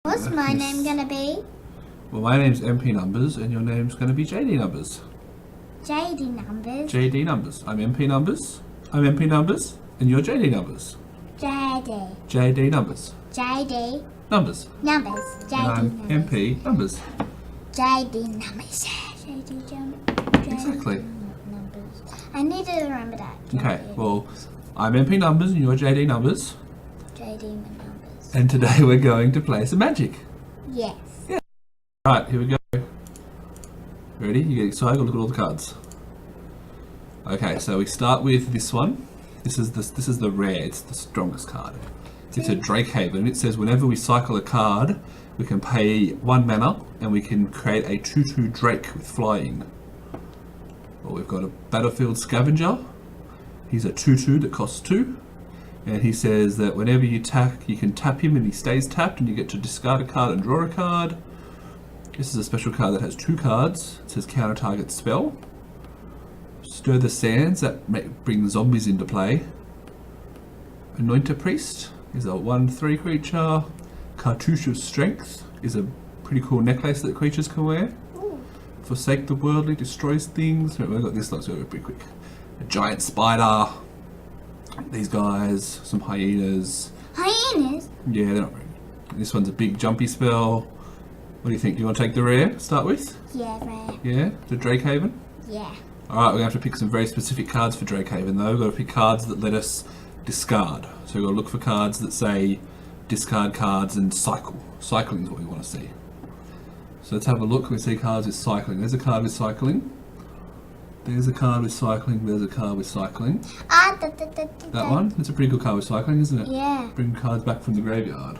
What's my name gonna be? Well, my name's MP Numbers, and your name's going to be JD Numbers. JDNumbers. JD Numbers. I'm MP Numbers. I'm MP Numbers, and you're JD Numbers. JD. JD Numbers. JD. Numbers. Numbers. And JD I'm numbers. MP Numbers. JD numbers. JD Exactly. numbers. I need to remember that. Okay, well, I'm MP Numbers, and you're JD Numbers. JD numbers. And today we're going to play some magic. Yes. Right, here we go. Ready? You get excited? Go look at all the cards. Okay, so we start with this one. This is the rare. It's the strongest card. It's a Drakehaven. It says whenever we cycle a card, we can pay 1 mana and we can create a 2/2 Drake with flying. Well, we've got a Battlefield Scavenger. He's a 2/2 that costs 2. And he says that whenever you tap, you can tap him and he stays tapped and you get to discard a card and draw a card. This is a special card that has 2 cards. It says counter target spell. Stir the Sands, that brings zombies into play. Anointer Priest is a 1/3 creature. Cartouche of Strength is a pretty cool necklace that creatures can wear. Forsake the Worldly, destroys things. We've got this, let's go pretty quick. A giant spider. These guys, some hyenas. Hyenas? Yeah, they're not very good. This one's a big jumpy spell. What do you think? Do you want to take the rare to start with? Yeah, rare. Yeah? The Drakehaven? Yeah. Alright, we're going to have to pick some very specific cards for Drakehaven though. We've got to pick cards that let us discard. So we've got to look for cards that say discard cards and cycle. Cycling is what we want to see. So let's have a look. We see cards with cycling. There's a card with cycling. There's a card with cycling. There's a card with cycling. That one? That's a pretty good card with cycling, isn't it? Yeah. Bring cards back from the graveyard.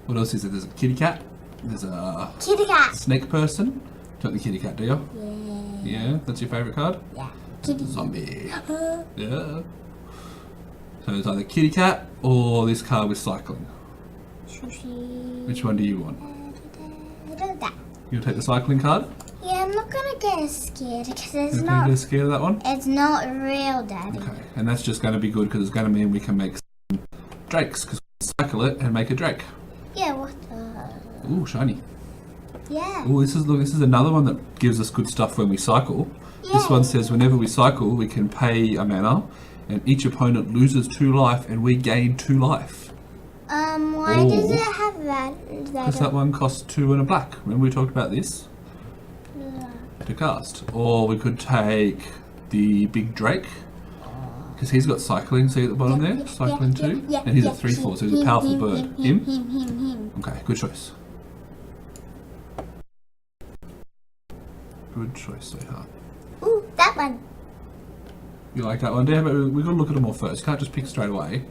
What else is there? There's a kitty cat. There's a Kitty cat. snake person. Do you want the kitty cat, do you? Yeah. Yeah? That's your favourite card? Yeah. Kitty. Zombie. Yeah. So it's either kitty cat or this card with cycling. Sushi. Which one do you want? That. You'll take the cycling card? Yeah, I'm not gonna get scared because it's You're not. get scared of that one? It's not real, Daddy. Okay. And that's just going to be good because it's going to mean we can make some drakes because we can cycle it and make a drake. Yeah. What? Ooh, shiny. Yeah. Ooh, this is another one that gives us good stuff when we cycle. This Yeah. one says whenever we cycle, we can pay a mana, and each opponent loses 2 life, and we gain 2 life. Why does it have that? Because that one costs 2 and a black. Remember we talked about this to cast. Or we could take the big Drake, because he's got cycling. See at the bottom there, cycling 2, and he's a 3/4, so he's a powerful bird. Him. Okay, good choice. Good choice, sweetheart. Ooh, that one. You like that one, dear? But we've got to look at them all first. You can't just pick straight away.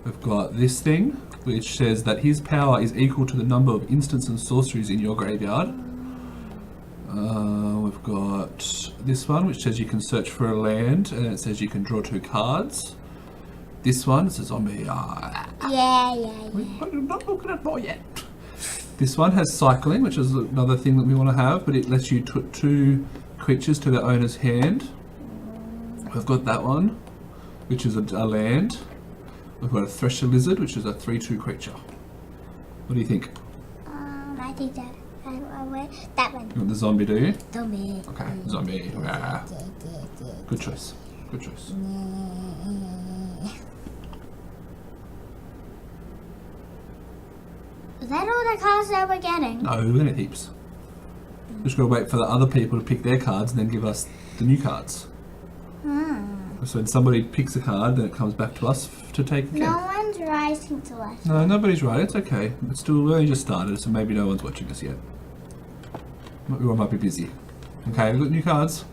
We've got this thing, which says that his power is equal to the number of instants and sorceries in your graveyard. We've got this one, which says you can search for a land, and it says you can draw 2 cards. This one, it's a zombie. Yeah. I'm not looking at more yet. This one has cycling, which is another thing that we want to have, but it lets you put 2 creatures to their owner's hand. We've got that one, which is a land. We've got a Thresher Lizard, which is a 3/2 creature. What do you think? I think that. That one. You want the zombie, do you? Zombie. Okay, zombie. Ah. Good choice. Good choice. Is that all the cards that we're getting? No, we're gonna heaps. Just gotta wait for the other people to pick their cards and then give us the new cards. So when somebody picks a card, then it comes back to us to take again. No one's writing to us. No, nobody's right. It's okay. It's still we only just started, so maybe no one's watching us yet. Everyone might be busy. Okay, we've got new cards.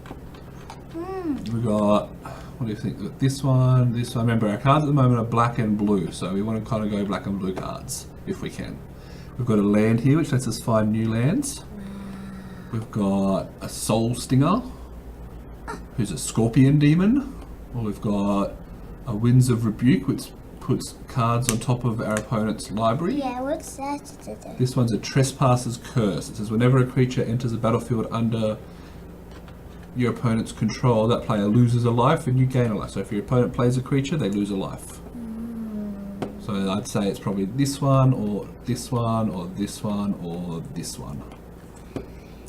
We've got, what do you think? We've got this one, this one. Remember, our cards at the moment are black and blue, so we want to kind of go black and blue cards if we can. We've got a land here, which lets us find new lands. We've got a Soul Stinger, who's a scorpion demon. Or we've got a Winds of Rebuke, which puts cards on top of our opponent's library. Yeah, what's that? This one's a Trespasser's Curse. It says whenever a creature enters a battlefield under your opponent's control, that player loses a life and you gain a life. So if your opponent plays a creature, they lose a life. So I'd say it's probably this one, or this one, or this one, or this one. Quick,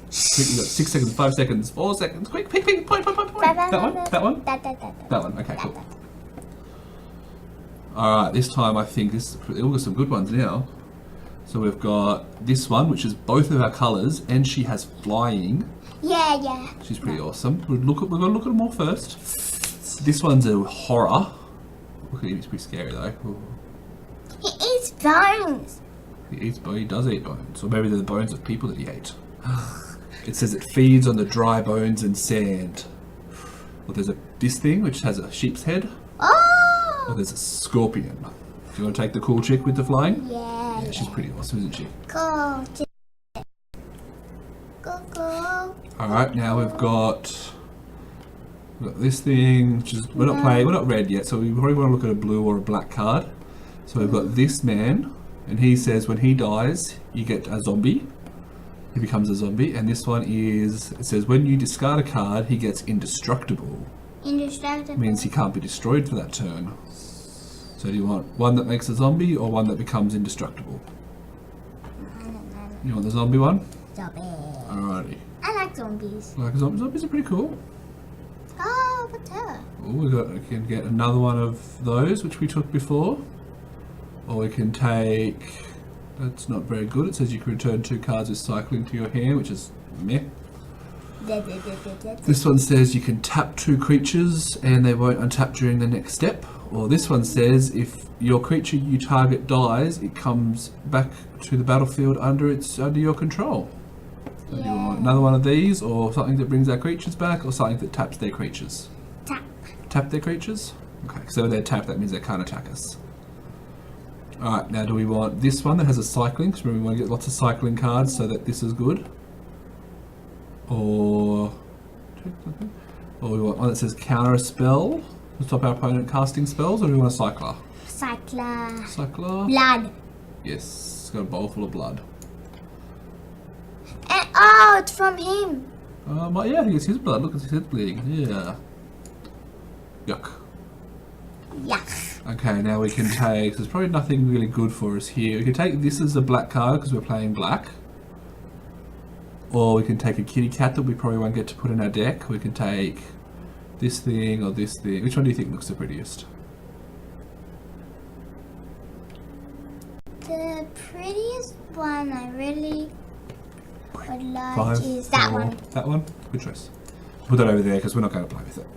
you got 6 seconds, 5 seconds, 4 seconds. Quick, pick, point. That one? That one? That one. Okay, cool. Alright, this time I think we've got some good ones now. So we've got this one, which is both of our colours, and she has flying. Yeah. She's pretty awesome. We're going to look at them all first. This one's a horror. Look at him, he's pretty scary though. Ooh. He eats bones. He does eat bones. Or maybe they're the bones of people that he ate. It says it feeds on the dry bones and sand. Well, there's this thing which has a sheep's head. Oh! Or there's a scorpion. Do you want to take the cool chick with the flying? Yeah. She's pretty awesome, isn't she? Cool. Go. Alright, now we've got this thing, which is, we're not red yet, so we probably want to look at a blue or a black card. So we've got this man, and he says when he dies, you get a zombie. He becomes a zombie, and this one is, it says when you discard a card, he gets indestructible. Indestructible? Means he can't be destroyed for that turn. So do you want one that makes a zombie, or one that becomes indestructible? You want the zombie one? Zombie. Alrighty. I like zombies. Like zombies are pretty cool. Oh, what's her? Oh, we can get another one of those, which we took before. Or we can take... That's not very good. It says you can return 2 cards with cycling to your hand, which is meh. This one says you can tap 2 creatures and they won't untap during the next step. Or this one says if your creature you target dies, it comes back to the battlefield under your control. So do you want another one of these, or something that brings our creatures back, or something that taps their creatures? Tap their creatures? Okay, so they're tapped, that means they can't attack us. Alright, now do we want this one that has a cycling? Because remember we want to get lots of cycling cards so that this is good. Or we want one that says counter a spell to stop our opponent casting spells, or do we want a cycler? Cycler. Blood. Yes, it's got a bowl full of blood. And oh, it's from him. Yeah, I think it's his blood. Look, it's his bleeding. Yeah. Yuck. Okay, now we can take, there's probably nothing really good for us here. We can take this as a black card because we're playing black. Or we can take a kitty cat that we probably won't get to put in our deck. We can take this thing or this thing. Which one do you think looks the prettiest? The prettiest one I really would like 5, is that 4, one. That one? Good choice. Put that over there because we're not going to play with it.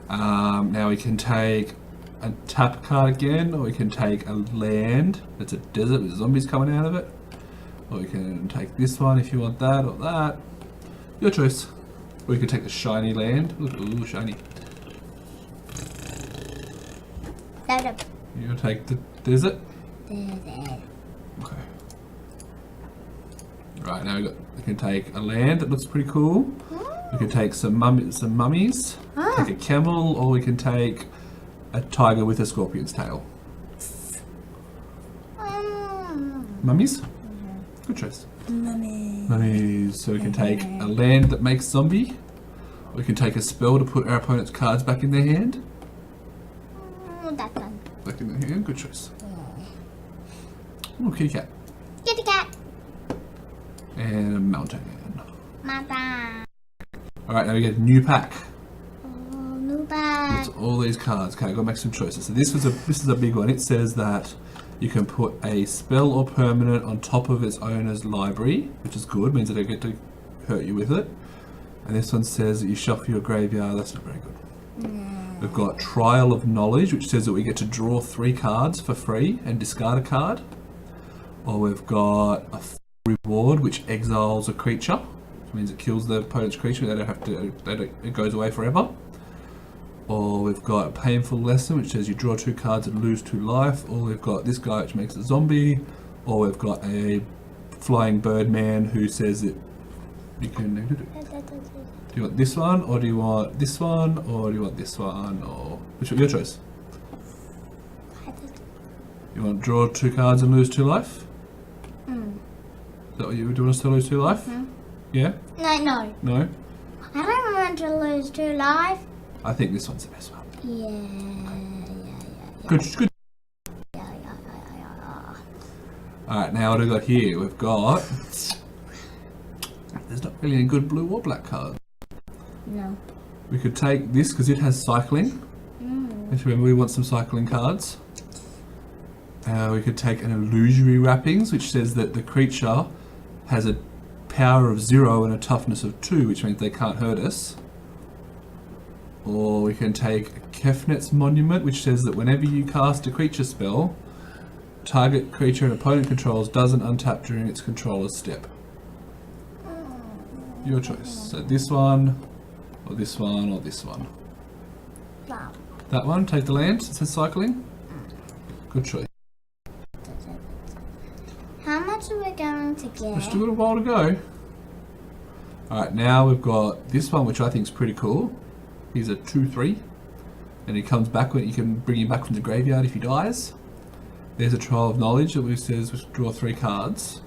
Now we can take a tap card again, or we can take a land that's a desert with zombies coming out of it. Or we can take this one if you want that or that. Your choice. Or you can take the shiny land. Ooh, shiny. You'll take the desert? Okay. Right, now we can take a land that looks pretty cool. We can take some mummies. Take a camel, or we can take a tiger with a scorpion's tail. Mummies? Good choice. Mummies. So we can take a land that makes zombie. We can take a spell to put our opponent's cards back in their hand. That one. Back in their hand. Good choice. Ooh, kitty cat. Kitty cat. And a mountain. Mata. Alright, now we get a new pack. Oh, new pack. It's all these cards. Okay, I've got to make some choices. So this is a big one. It says that you can put a spell or permanent on top of its owner's library, which is good. Means that they get to hurt you with it. And this one says that you shuffle your graveyard. That's not very good. We've got Trial of Knowledge, which says that we get to draw 3 cards for free and discard a card. Or we've got a reward, which exiles a creature, which means it kills the opponent's creature. They don't have to. It goes away forever. Or we've got a Painful Lesson, which says you draw 2 cards and lose 2 life. Or we've got this guy, which makes a zombie. Or we've got a Flying Bird Man, who says that you can. Do you want this one, or do you want this one, or do you want this one, or which one? Your choice. You want to draw 2 cards and lose 2 life? Is that what you do? Want us to lose 2 life? Yeah. No. No. I don't want to lose 2 life. I think this one's the best one. Yeah. Good. Alright, now what have we got here? We've got... There's not really any good blue or black cards. No. We could take this because it has cycling. If remember, we want some cycling cards. We could take an illusory wrappings, which says that the creature has a power of 0 and a toughness of 2, which means they can't hurt us. Or we can take a Kefnet's monument, which says that whenever you cast a creature spell, target creature an opponent controls doesn't untap during its controller's step. Your choice. So this one, or this one, or this one. Wow. That one, take the land, it says cycling. Good choice. How much are we going to get? We've still got a while to go. Alright, now we've got this one, which I think is pretty cool. He's a 2/3, and he comes back when you can bring him back from the graveyard if he dies. There's a Trial of Knowledge that says we draw 3 cards.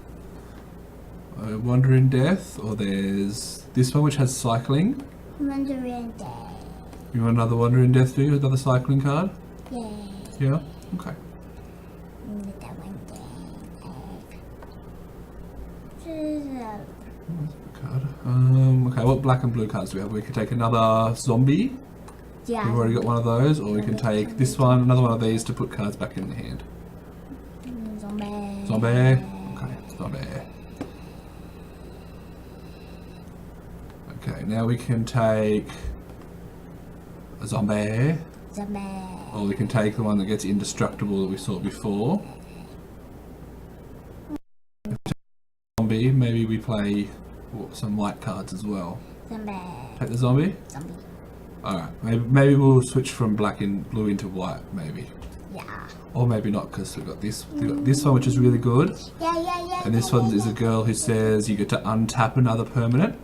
Wonder in Death, or there's this one which has cycling. Wonder in Death. You want another Wonder in Death, do you? Another cycling card? Yeah. Yeah? Okay. Card. Okay, what black and blue cards do we have? We could take another zombie. Yeah. We've already got one of those, or we can take this one, another one of these to put cards back in the hand. Zombie. Zombie. Okay, zombie. Okay, now we can take a zombie. Zombie. Or we can take the one that gets indestructible that we saw before. Zombie, maybe we play some white cards as well. Zombie. Take the zombie? Zombie. Alright, maybe we'll switch from black and blue into white, maybe. Yeah. Or maybe not, because we've got this one which is really good. Yeah. And this one is a girl who says you get to untap another permanent.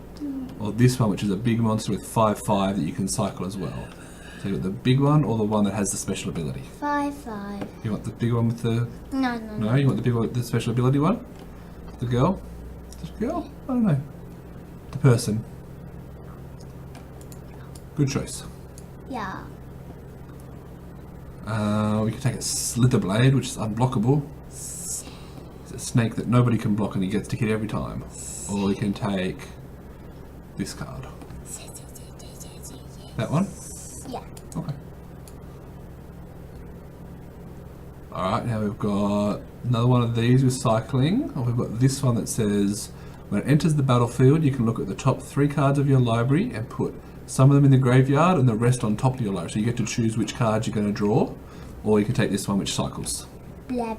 Or this one, which is a big monster with 5/5 that you can cycle as well. So you got the big one or the one that has the special ability? 5/5. You want the big one with the... No. No, you want the big one with the special ability one? The girl? The girl? I don't know. The person. Good choice. Yeah. We can take a Slitherblade, which is unblockable. It's a snake that nobody can block and he gets to hit every time. Or we can take this card. That one? Yeah. Okay. Alright, now we've got another one of these with cycling. Or we've got this one that says, when it enters the battlefield, you can look at the top 3 cards of your library and put some of them in the graveyard and the rest on top of your library. So you get to choose which cards you're going to draw. Or you can take this one which cycles. Blood.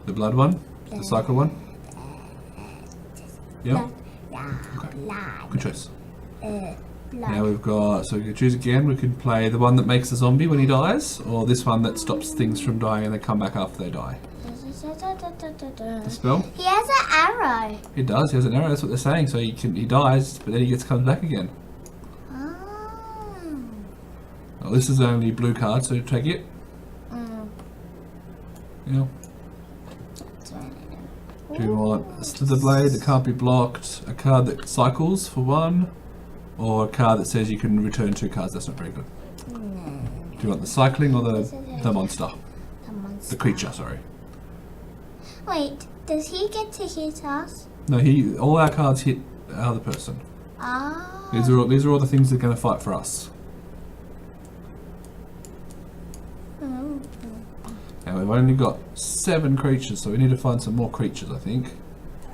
The blood one? The cycle one? Yeah? Yeah. Okay. Blood. Good choice. Blood. Now we've got, so we can choose again. We could play the one that makes a zombie when he dies, or this one that stops things from dying and they come back after they die. The spell? He has an arrow. He does, he has an arrow, that's what they're saying. So he dies, but then he comes back again. Oh. Well, this is only blue card, so take it. Yeah. Do you want a Slitherblade that can't be blocked, a card that cycles for 1, or a card that says you can return 2 cards? That's not very good. Do you want the cycling or the monster? The monster. The creature, sorry. Wait, does he get to hit us? No, all our cards hit the other person. Ah. These are all the things that are going to fight for us. Now we've only got 7 creatures, so we need to find some more creatures, I think.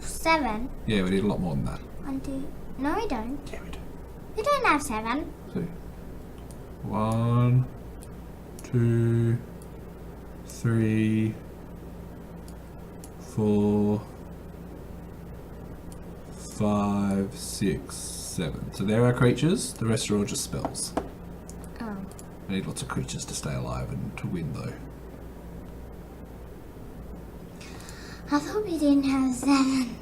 7? Yeah, we need a lot more than that. 1, 2. No, we don't. Yeah, we do. We don't have 7. 2. 1, 2, 3, 4, 5, 6, 7. So there are creatures, the rest are all just spells. Oh. We need lots of creatures to stay alive and to win though. I thought we didn't have 7.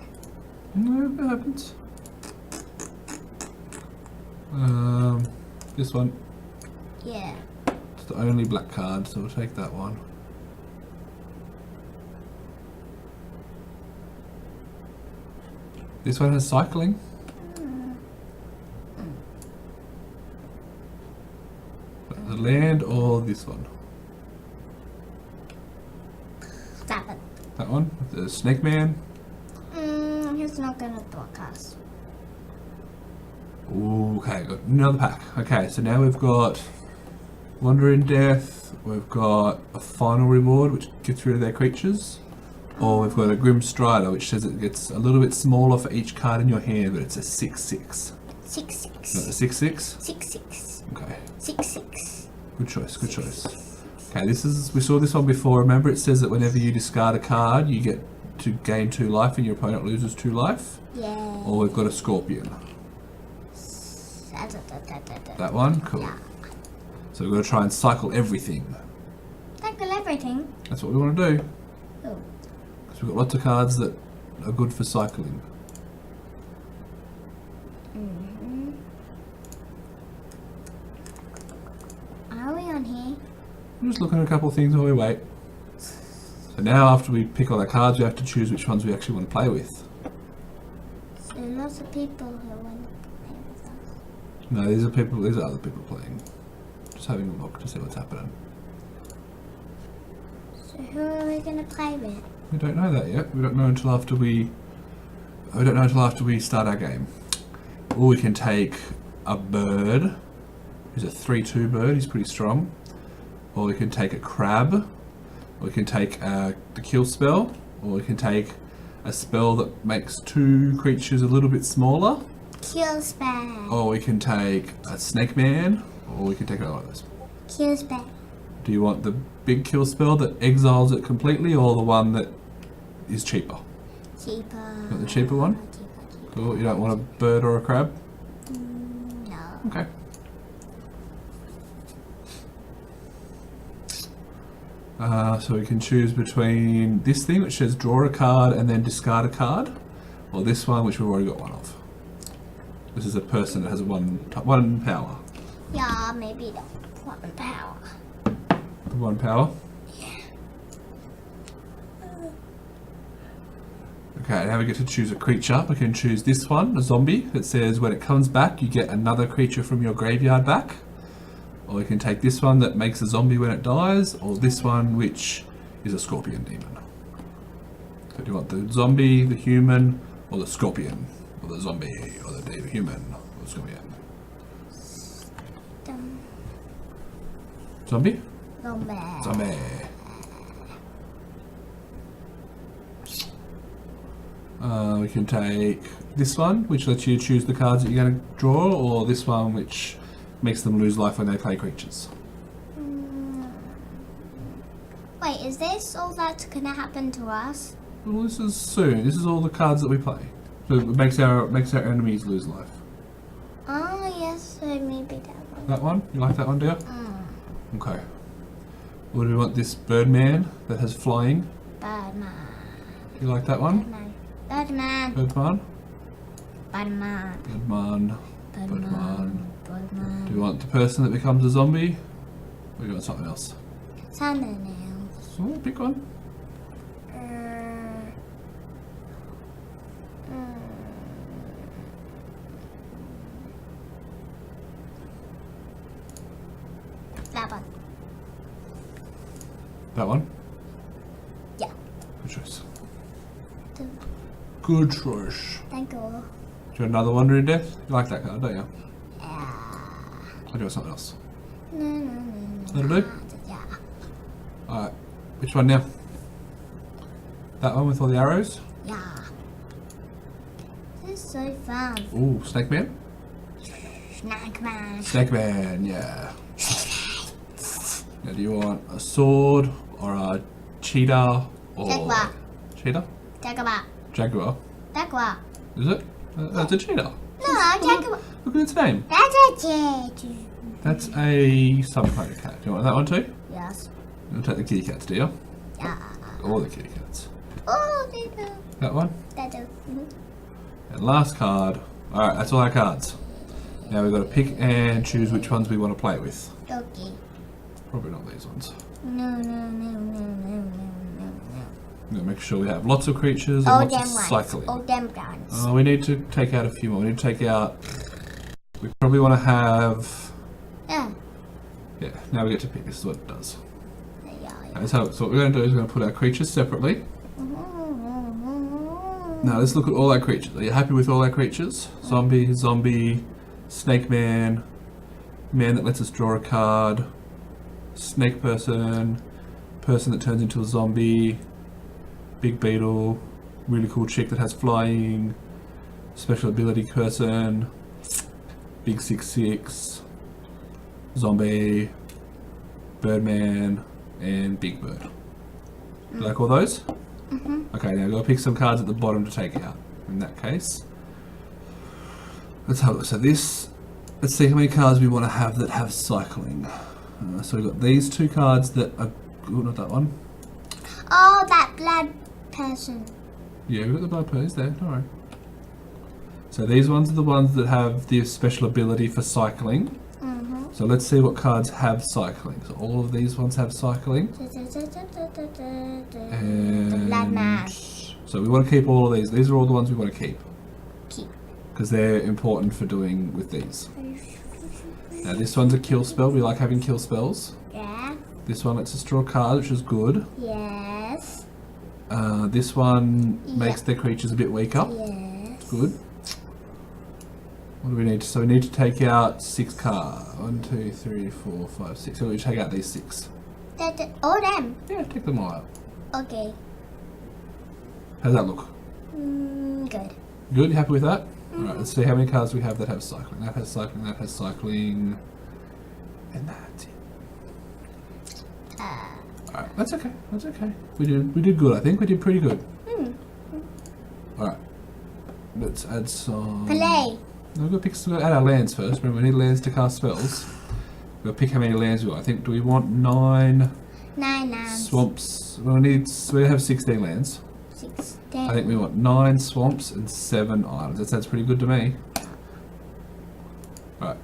No, that happens. This one. Yeah. It's the only black card, so we'll take that one. This one has cycling. The land or this one? 7. That one? Snake Man. He's not gonna block us. Ooh, okay, got another pack. Okay, so now we've got Wandering Death, we've got a final reward which gets rid of their creatures, or we've got a Grim Strider which says it gets a little bit smaller for each card in your hand, but it's a 6/6. 6/6. Not a 6/6? 6/6. Okay. 6/6. Good choice, good choice. Okay, we saw this one before. Remember, it says that whenever you discard a card, you get to gain 2 life and your opponent loses 2 life. Yeah. Or we've got a Scorpion. That one? Cool. Yeah. So we're going to try and cycle everything. Cycle everything. That's what we want to do. Oh. Because we've got lots of cards that are good for cycling. Are we on here? I'm just looking at a couple of things while we wait. So now after we pick all our cards, we have to choose which ones we actually want to play with. So lots of people who want to play with us. No, these are other people playing. Just having a look to see what's happening. So who are we going to play with? We don't know that yet. We don't know until after we start our game. Or we can take a bird, who's a 3/2 bird, he's pretty strong. Or we can take a crab, or we can take the kill spell, or we can take a spell that makes 2 creatures a little bit smaller. Kill spell. Or we can take a snake man, or we can take another one of those. Kill spell. Do you want the big kill spell that exiles it completely, or the one that is cheaper? Cheaper. You want the cheaper one? Cheaper. Cool. You don't want a bird or a crab? No. Okay. So we can choose between this thing which says draw a card and then discard a card, or this one which we've already got one of. This is a person that has one power. Yeah, maybe the one power. 1 power? Yeah. Okay, now we get to choose a creature. We can choose this one, a zombie, that says when it comes back you get another creature from your graveyard back. Or we can take this one that makes a zombie when it dies, or this one which is a scorpion demon. So do you want the zombie, the human, or the scorpion? Or the zombie, or the human, or the scorpion? Zombie? Zombie. Zombie. We can take this one, which lets you choose the cards that you're going to draw, or this one, which makes them lose life when they play creatures. Wait, is this all that's gonna happen to us? Well, this is soon. This is all the cards that we play. So it makes our enemies lose life. Oh, yes, so maybe that one. That one? You like that one, dear? Okay. What do we want? This Birdman that has flying. Birdman. You like that one? Birdman. Birdman? Birdman. Birdman. Birdman. Do you want the person that becomes a zombie? Or do you want something else? Something else. Oh, pick one. That one. That one? Yeah. Good choice. Two. Good choice. Thank you. Do you want another Wandering Death? You like that card, don't you? Yeah. Or do you want something else? No. That'll do? Yeah. Alright. Which one now? That one with all the arrows? Yeah. This is so fun. Ooh, Snake Man? Snack man. Snake Man, yeah. Now, do you want a sword or a cheetah or Jaguar. cheetah? Jaguar. Jaguar. Jaguar. Is it? That's a cheetah. No, Jaguar. Look at its name. That's a jet. That's a subclass cat. Do you want that one too? Yes. You'll take the kitty cats, do you? Yeah. All the kitty cats. Oh, they do. That one. They do. And last card. Alright, that's all our cards. Now we've got to pick and choose which ones we want to play with. Okay. Probably not these ones. No. We're going to make sure we have lots of creatures and All lots them of ones. cycling. All them ones. Oh, we need to take out a few more. We need to take out... We probably want to have... Yeah. Yeah, now we get to pick. This is what it does. Yeah. Okay, so what we're going to do is we're going to put our creatures separately. Now let's look at all our creatures. Are you happy with all our creatures? Zombie, snake man, man that lets us draw a card, snake person, person that turns into a zombie, big beetle, really cool chick that has flying, special ability person, big 6/6, zombie, birdman, and big bird. Do you like all those? Okay, now go pick some cards at the bottom to take out. In that case, let's have a look. So this, let's see how many cards we want to have that have cycling. So we've got these 2 cards that are, oh, not that one. Oh, that blood person. Yeah, we've got the blood ponies there, don't worry. So these ones are the ones that have the special ability for cycling. So let's see what cards have cycling. So all of these ones have cycling. The blood man. So we want to keep all of these. These are all the ones we want to keep. Keep. Because they're important for doing with these. Now this one's a kill spell. We like having kill spells. Yeah. This one lets us draw a card, which is good. Yes. This one makes their creatures a bit weaker. Yes. Good. What do we need? So we need to take out 6 cards. 1, 2, 3, 4, 5, 6. So we take out these 6. All them. Yeah, take them all out. Okay. How's that look? Good. Good? You happy with that? Alright, let's see how many cards we have that have cycling. That has cycling, that has cycling. And that's it. Alright, that's okay. That's okay. We did good, I think. We did pretty good. Alright. Let's add some. Play. No, we've got to add our lands first. Remember, we need lands to cast spells. We've got to pick how many lands we want. I think, do we want 9 lands. swamps? We have 16 lands. 16. I think we want 9 swamps and 7 islands. That sounds pretty good to me. Right.